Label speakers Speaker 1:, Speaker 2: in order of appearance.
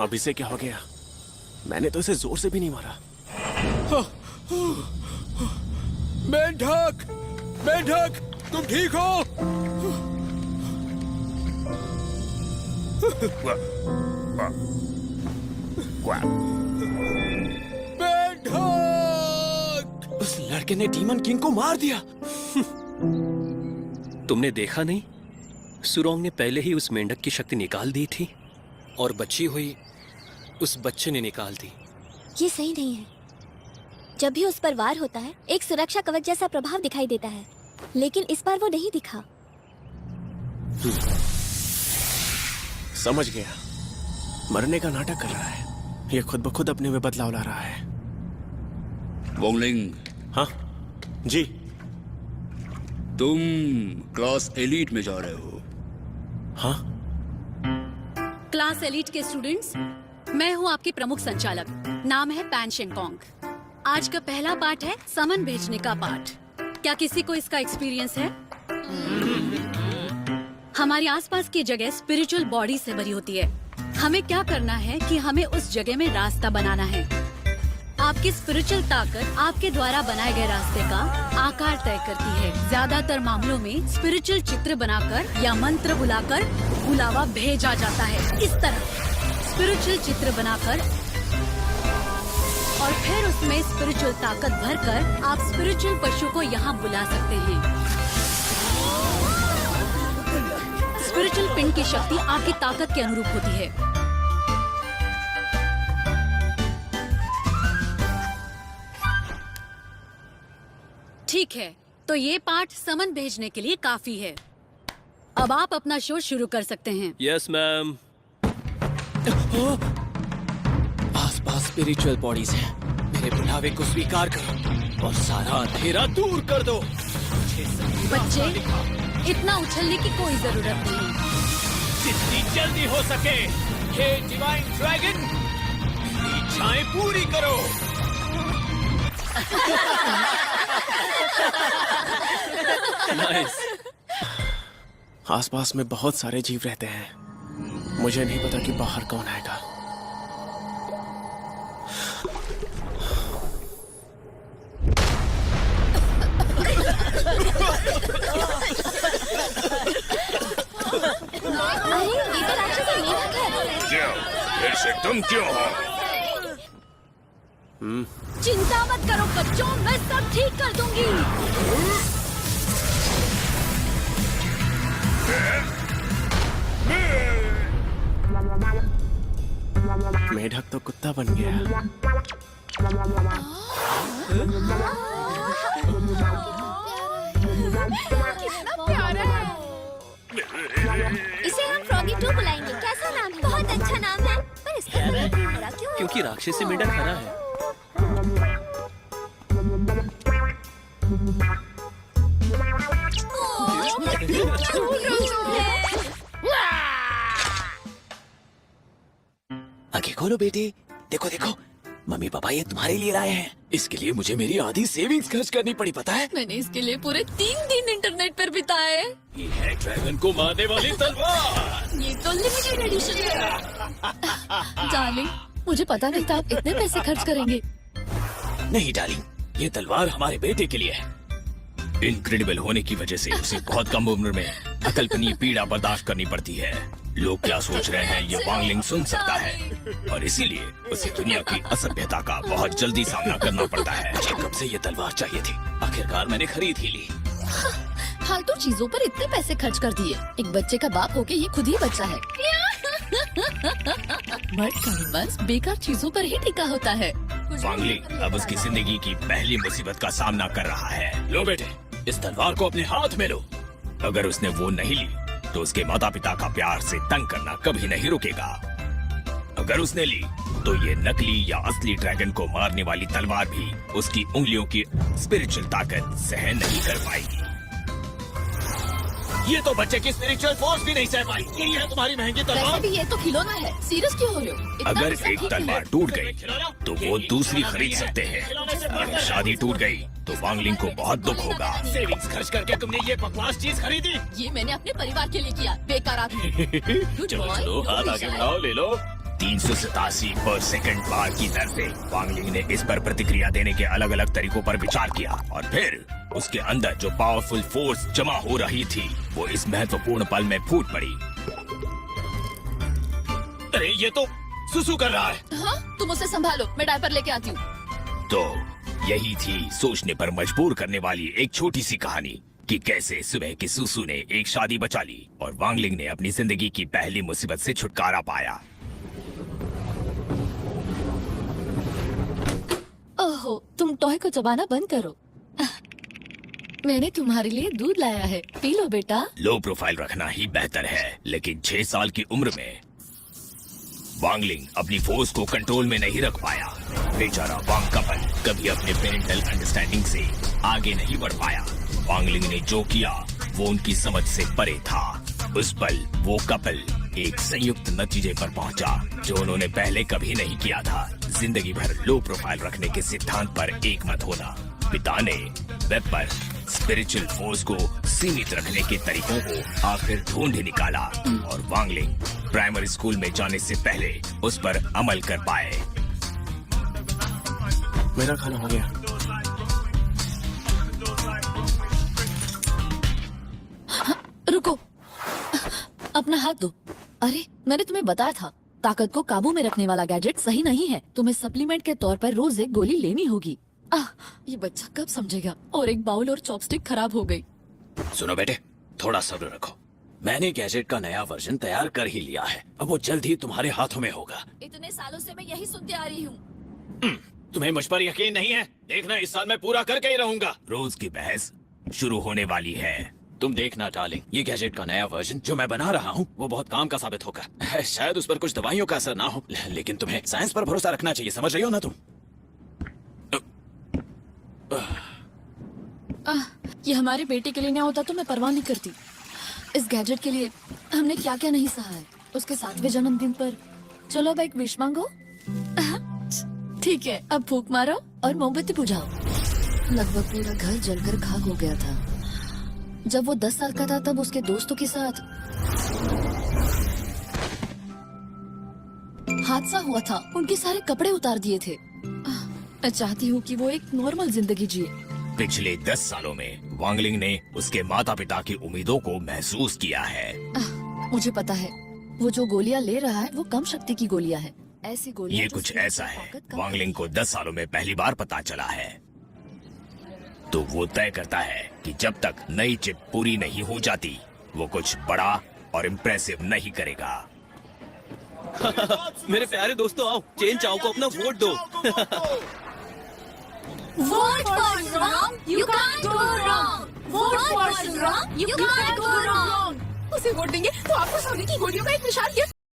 Speaker 1: अब इसे क्या हो गया? मैंने तो इसे जोर से भी नहीं मारा।
Speaker 2: मेंढक, मेंढक, तुम ठीक हो? मेंढक!
Speaker 1: उस लड़के ने डीमन किंग को मार दिया।
Speaker 3: तुमने देखा नहीं? सुरोंग ने पहले ही उस मेंढक की शक्ति निकाल दी थी और बची हुई उस बच्चे ने निकाल दी।
Speaker 4: ये सही नहीं है। जब भी उस पर वार होता है, एक सुरक्षा कवच जैसा प्रभाव दिखाई देता है, लेकिन इस बार वो नहीं दिखा।
Speaker 1: समझ गया, मरने का नाटक कर रहा है। ये खुद ब खुद अपने में बदलाव ला रहा है।
Speaker 5: वोंगलिंग,
Speaker 1: हाँ जी।
Speaker 5: तुम क्लास एलीट में जा रहे हो।
Speaker 1: हाँ,
Speaker 6: क्लास एलीट के स्टूडेंट्स, मैं हूँ आपकी प्रमुख संचालक। नाम है पैन शेंगकोंग। आज का पहला पाठ है समन भेजने का पाठ। क्या किसी को इसका एक्सपीरियंस है? हमारी आसपास की जगह स्पिरिचुअल बॉडी से भरी होती है। हमें क्या करना है कि हमें उस जगह में रास्ता बनाना है। आपकी स्पिरिचुअल ताकत आपके द्वारा बनाए गए रास्ते का आकार तय करती है। ज्यादातर मामलों में स्पिरिचुअल चित्र बनाकर या मंत्र बुलाकर बुलावा भेजा जाता है। इस तरह स्पिरिचुअल चित्र बनाकर और फिर उसमें स्पिरिचुअल ताकत भरकर आप स्पिरिचुअल पशु को यहाँ बुला सकते हैं। स्पिरिचुअल पिंड की शक्ति आपकी ताकत के अनुरूप होती है। ठीक है, तो ये पाठ समन भेजने के लिए काफी है। अब आप अपना शो शुरू कर सकते हैं।
Speaker 3: Yes ma'am.
Speaker 1: आसपास स्पिरिचुअल बॉडीज हैं। मेरे बुलावे को स्वीकार करो और सारा अंधेरा दूर कर दो।
Speaker 6: बच्चे, इतना उछलने की कोई जरूरत नहीं।
Speaker 1: जितनी जल्दी हो सके, हे डिवाइन ड्रैगन, इच्छाएं पूरी करो।
Speaker 3: नाइस।
Speaker 1: आसपास में बहुत सारे जीव रहते हैं। मुझे नहीं पता कि बाहर कौन आएगा।
Speaker 4: अरे ये तो राक्षसी मेंढक है।
Speaker 5: क्यों? फिर से तुम क्यों हो?
Speaker 6: चिंता मत करो बच्चों, मैं सब ठीक कर दूंगी।
Speaker 1: मेढक तो कुत्ता बन गया।
Speaker 4: कितना प्यारा है। इसे हम फ्रॉगी 2 बुलाएंगे। कैसा नाम है? बहुत अच्छा नाम है, पर इसका नाम हरा क्यों है?
Speaker 3: क्योंकि राक्षसी मेंढक हरा है।
Speaker 1: आंखें खोलो बेटी, देखो देखो, मम्मी पापा ये तुम्हारे लिए लाए हैं। इसके लिए मुझे मेरी आधी सेविंग्स खर्च करनी पड़ी, पता है?
Speaker 6: मैंने इसके लिए पूरे 3 दिन इंटरनेट पर बिताए।
Speaker 1: ये है ड्रैगन को मारने वाली तलवार।
Speaker 6: ये तो लिमिटेड एडिशन है। डार्लिंग, मुझे पता नहीं था आप इतने पैसे खर्च करेंगे।
Speaker 1: नहीं डार्लिंग, ये तलवार हमारे बेटे के लिए है। इनक्रेडिबल होने की वजह से उसे बहुत कम उम्र में अकल्पनीय पीड़ा बर्दाश्त करनी पड़ती है। लोग क्या सोच रहे हैं ये वांगलिंग सुन सकता है और इसीलिए उसे दुनिया की असभ्यता का बहुत जल्दी सामना करना पड़ता है। मुझे कब से ये तलवार चाहिए थी, आखिरकार मैंने खरीद ही ली।
Speaker 6: फालतू चीजों पर इतने पैसे खर्च कर दिए। एक बच्चे का बाप होके ये खुद ही बच्चा है। मर्द का रोमांस बेकार चीजों पर ही टिका होता है।
Speaker 1: वांगलिंग अब उसकी जिंदगी की पहली मुसीबत का सामना कर रहा है। लो बेटे, इस तलवार को अपने हाथ में लो। अगर उसने वो नहीं ली तो उसके माता पिता का प्यार से तंग करना कभी नहीं रुकेगा। अगर उसने ली तो ये नकली या असली ड्रैगन को मारने वाली तलवार भी उसकी उंगलियों की स्पिरिचुअल ताकत सहन नहीं कर पाएगी। ये तो बच्चे की स्पिरिचुअल फोर्स भी नहीं सह पाई। ये है तुम्हारी महंगी
Speaker 7: वैसे
Speaker 1: तलवार।
Speaker 7: भी ये तो खिलौना है, सीरियस क्यों हो रहे हो? इतना
Speaker 1: अगर
Speaker 7: गुस्सा
Speaker 1: एक
Speaker 7: ठीक
Speaker 1: तलवार
Speaker 7: नहीं है।
Speaker 1: टूट गई तो वो दूसरी खरीद सकते हैं। अगर शादी टूट गई तो वांगलिंग को बहुत दुख होगा। सेविंग्स खर्च करके तुमने ये बकवास चीज खरीदी।
Speaker 7: ये मैंने अपने परिवार के लिए किया, बेकार आदमी। Good
Speaker 1: चलो
Speaker 7: boy,
Speaker 1: चलो, हाथ
Speaker 7: तू
Speaker 1: आगे
Speaker 7: भी
Speaker 1: बढ़ाओ, ले लो। 387 पर सेकंड बार की दर से वांगलिंग ने इस पर प्रतिक्रिया देने के अलग अलग तरीकों पर विचार किया और फिर उसके अंदर जो पावरफुल फोर्स जमा हो रही थी वो इस महत्वपूर्ण पल में फूट पड़ी। अरे ये तो सुसु कर रहा है।
Speaker 7: हाँ, तुम उसे संभालो, मैं डायपर लेके आती हूँ।
Speaker 1: तो यही थी सोचने पर मजबूर करने वाली एक छोटी सी कहानी कि कैसे सुबह की सुसु ने एक शादी बचा ली और वांगलिंग ने अपनी जिंदगी की पहली मुसीबत से छुटकारा पाया।
Speaker 7: ओहो, तुम टॉय को चबाना बंद करो। मैंने तुम्हारे लिए दूध लाया है, पी लो बेटा।
Speaker 1: लो प्रोफाइल रखना ही बेहतर है, लेकिन 6 साल की उम्र में वांगलिंग अपनी फोर्स को कंट्रोल में नहीं रख पाया। बेचारा वांग कपल कभी अपने पेरेंटल अंडरस्टैंडिंग से आगे नहीं बढ़ पाया। वांगलिंग ने जो किया वो उनकी समझ से परे था। उस पल वो कपल एक संयुक्त नतीजे पर पहुंचा जो उन्होंने पहले कभी नहीं किया था। जिंदगी भर लो प्रोफाइल रखने के सिद्धांत पर एकमत होना। पिता ने वेब पर स्पिरिचुअल फोर्स को सीमित रखने के तरीकों को आखिर ढूंढ निकाला और वांगलिंग प्राइमरी स्कूल में जाने से पहले उस पर अमल कर पाए।
Speaker 2: मेरा खाना हो गया।
Speaker 7: रुको, अपना हाथ दो। अरे, मैंने तुम्हें बताया था, ताकत को काबू में रखने वाला गैजेट सही नहीं है। तुम्हें सप्लीमेंट के तौर पर रोज एक गोली लेनी होगी। ये बच्चा कब समझेगा? और एक बाउल और चॉपस्टिक खराब हो गई।
Speaker 1: सुनो बेटे, थोड़ा सब्र रखो। मैंने गैजेट का नया वर्जन तैयार कर ही लिया है। अब वो जल्द ही तुम्हारे हाथों में होगा।
Speaker 7: इतने सालों से मैं यही सुनते आ रही हूँ।
Speaker 1: तुम्हें मुझ पर यकीन नहीं है? देखना, इस साल मैं पूरा करके ही रहूंगा। रोज की बहस शुरू होने वाली है। तुम देखना डार्लिंग, ये गैजेट का नया वर्जन जो मैं बना रहा हूँ वो बहुत काम का साबित होगा। शायद उस पर कुछ दवाइयों का असर ना हो, लेकिन तुम्हें साइंस पर भरोसा रखना चाहिए। समझ रही हो ना तुम?
Speaker 7: ये हमारे बेटे के लिए ना होता तो मैं परवाह नहीं करती। इस गैजेट के लिए हमने क्या क्या नहीं सहा है। उसके 7वें जन्मदिन पर। चलो अब एक विश मांगो। ठीक है, अब फूंक मारो और मोमबत्ती बुझाओ। लगभग पूरा घर जलकर खाक हो गया था। जब वो 10 साल का था तब उसके दोस्तों के साथ हादसा हुआ था। उनके सारे कपड़े उतार दिए थे। मैं चाहती हूँ कि वो एक नॉर्मल जिंदगी जिए।
Speaker 1: पिछले 10 सालों में वांगलिंग ने उसके माता पिता की उम्मीदों को महसूस किया है।
Speaker 7: मुझे पता है, वो जो गोलियां ले रहा है वो कम शक्ति की गोलियां हैं। ऐसी गोलियां
Speaker 1: ये
Speaker 7: जो
Speaker 1: कुछ
Speaker 7: शरीर
Speaker 1: ऐसा
Speaker 7: की
Speaker 1: है
Speaker 7: ताकत कम
Speaker 1: वांगलिंग को 10 सालों में पहली बार पता चला है। तो वो तय करता है कि जब तक नई चिप पूरी नहीं हो जाती वो कुछ बड़ा और इम्प्रेसिव नहीं करेगा।
Speaker 3: मेरे प्यारे दोस्तों, आओ चेन चाओ को अपना वोट दो।
Speaker 4: Vote for Surong, you can't go wrong. Vote for Surong, you can't go wrong.
Speaker 7: उसे वोट देंगे तो आपको सोने की गोलियों का एक विशाल गिफ्ट